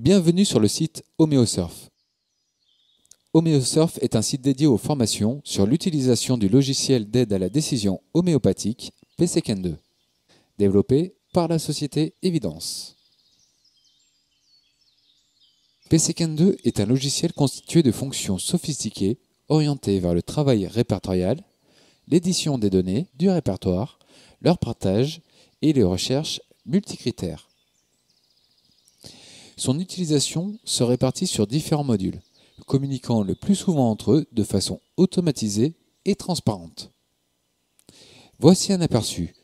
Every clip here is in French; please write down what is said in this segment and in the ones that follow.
Bienvenue sur le site Homéosurf. Homéosurf est un site dédié aux formations sur l'utilisation du logiciel d'aide à la décision homéopathique PCKN2, développé par la société Evidence. PCKN2 est un logiciel constitué de fonctions sophistiquées orientées vers le travail répertorial, l'édition des données du répertoire, leur partage et les recherches multicritères. Son utilisation se répartit sur différents modules, communiquant le plus souvent entre eux de façon automatisée et transparente. Voici un aperçu.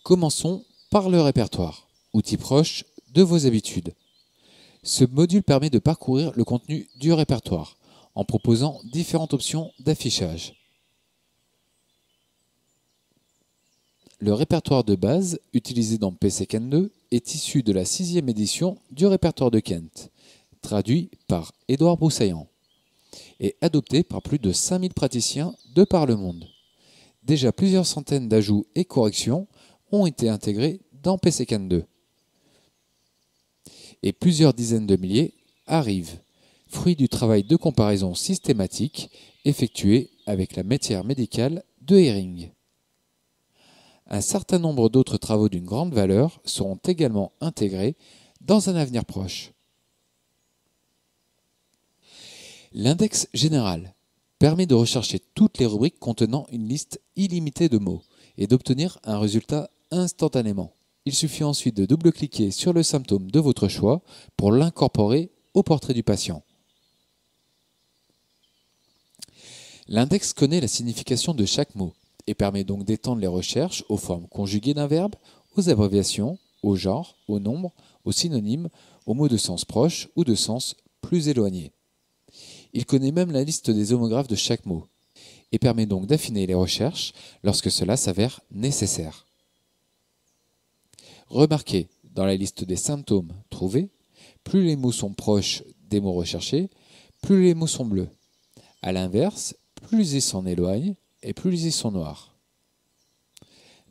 Commençons par le répertoire, outil proche de vos habitudes. Ce module permet de parcourir le contenu du répertoire en proposant différentes options d'affichage. Le répertoire de base utilisé dans PCKN2 est issu de la 6e édition du répertoire de Kent, traduit par Édouard Broussaillant, et adopté par plus de 5000 praticiens de par le monde. Déjà plusieurs centaines d'ajouts et corrections ont été intégrés dans PCKN2. Et plusieurs dizaines de milliers arrivent, fruit du travail de comparaison systématique effectué avec la matière médicale de Hering. Un certain nombre d'autres travaux d'une grande valeur seront également intégrés dans un avenir proche. L'index général permet de rechercher toutes les rubriques contenant une liste illimitée de mots et d'obtenir un résultat instantanément. Il suffit ensuite de double-cliquer sur le symptôme de votre choix pour l'incorporer au portrait du patient. L'index connaît la signification de chaque mot et permet donc d'étendre les recherches aux formes conjuguées d'un verbe, aux abréviations, au genre, au nombre, aux synonymes, aux mots de sens proche ou de sens plus éloigné. Il connaît même la liste des homographes de chaque mot et permet donc d'affiner les recherches lorsque cela s'avère nécessaire. Remarquez, dans la liste des symptômes trouvés, plus les mots sont proches des mots recherchés, plus les mots sont bleus. A l'inverse, plus ils s'en éloignent et plus ils sont noirs.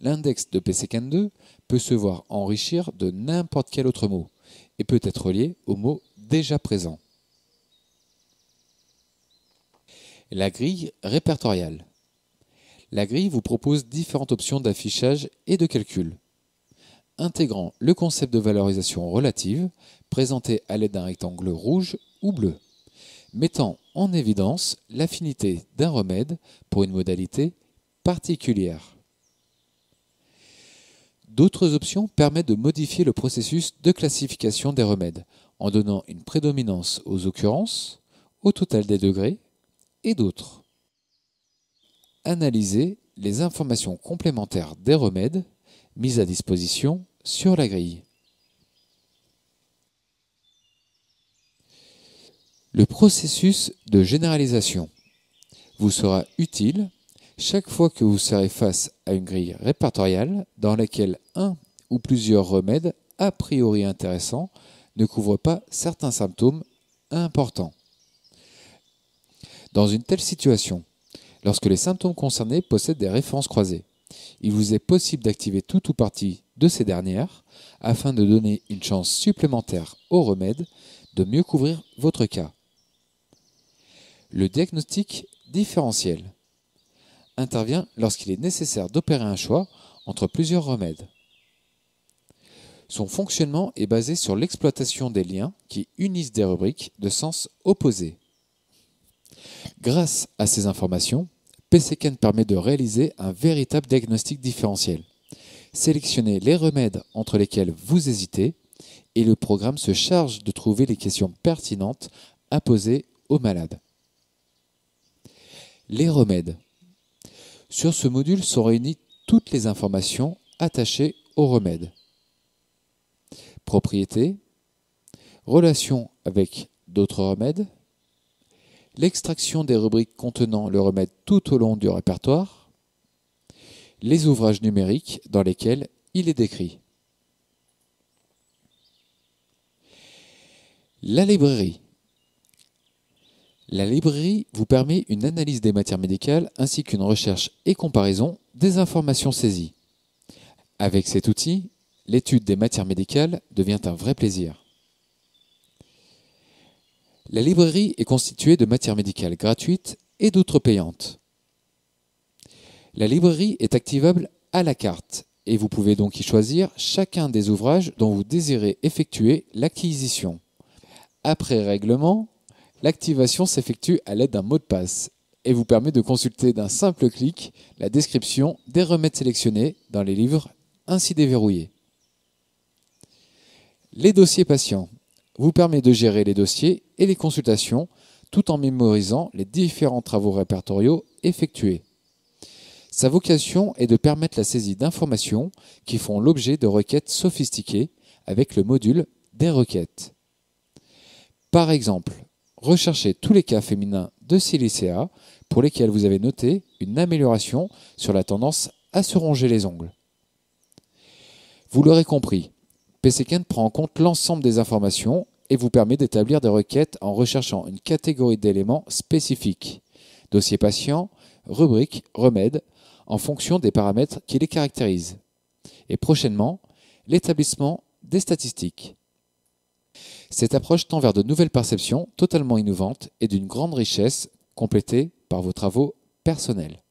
L'index de PCKN2 peut se voir enrichir de n'importe quel autre mot et peut être lié aux mots déjà présents. La grille répertoriale. La grille vous propose différentes options d'affichage et de calcul, intégrant le concept de valorisation relative, présenté à l'aide d'un rectangle rouge ou bleu, mettant en évidence l'affinité d'un remède pour une modalité particulière. D'autres options permettent de modifier le processus de classification des remèdes en donnant une prédominance aux occurrences, au total des degrés et d'autres. Analysez les informations complémentaires des remèdes mises à disposition sur la grille. Le processus de généralisation vous sera utile chaque fois que vous serez face à une grille répertoriale dans laquelle un ou plusieurs remèdes a priori intéressants ne couvrent pas certains symptômes importants. Dans une telle situation, lorsque les symptômes concernés possèdent des références croisées, il vous est possible d'activer tout ou partie de ces dernières afin de donner une chance supplémentaire au remède de mieux couvrir votre cas. Le diagnostic différentiel intervient lorsqu'il est nécessaire d'opérer un choix entre plusieurs remèdes. Son fonctionnement est basé sur l'exploitation des liens qui unissent des rubriques de sens opposés. Grâce à ces informations, PCKN permet de réaliser un véritable diagnostic différentiel. Sélectionnez les remèdes entre lesquels vous hésitez et le programme se charge de trouver les questions pertinentes à poser au malade. Les remèdes. Sur ce module sont réunies toutes les informations attachées aux remèdes. Propriétés, relation avec d'autres remèdes, l'extraction des rubriques contenant le remède tout au long du répertoire, les ouvrages numériques dans lesquels il est décrit. La librairie. La librairie vous permet une analyse des matières médicales ainsi qu'une recherche et comparaison des informations saisies. Avec cet outil, l'étude des matières médicales devient un vrai plaisir. La librairie est constituée de matières médicales gratuites et d'autres payantes. La librairie est activable à la carte et vous pouvez donc y choisir chacun des ouvrages dont vous désirez effectuer l'acquisition. Après règlement, l'activation s'effectue à l'aide d'un mot de passe et vous permet de consulter d'un simple clic la description des remèdes sélectionnés dans les livres ainsi déverrouillés. Les dossiers patients vous permet de gérer les dossiers et les consultations tout en mémorisant les différents travaux répertoriaux effectués. Sa vocation est de permettre la saisie d'informations qui font l'objet de requêtes sophistiquées avec le module des requêtes. Par exemple, recherchez tous les cas féminins de silicea pour lesquels vous avez noté une amélioration sur la tendance à se ronger les ongles. Vous l'aurez compris, PCQuant prend en compte l'ensemble des informations et vous permet d'établir des requêtes en recherchant une catégorie d'éléments spécifiques, dossier patient, rubrique, remède, en fonction des paramètres qui les caractérisent. Et prochainement, l'établissement des statistiques. Cette approche tend vers de nouvelles perceptions totalement innovantes et d'une grande richesse complétée par vos travaux personnels.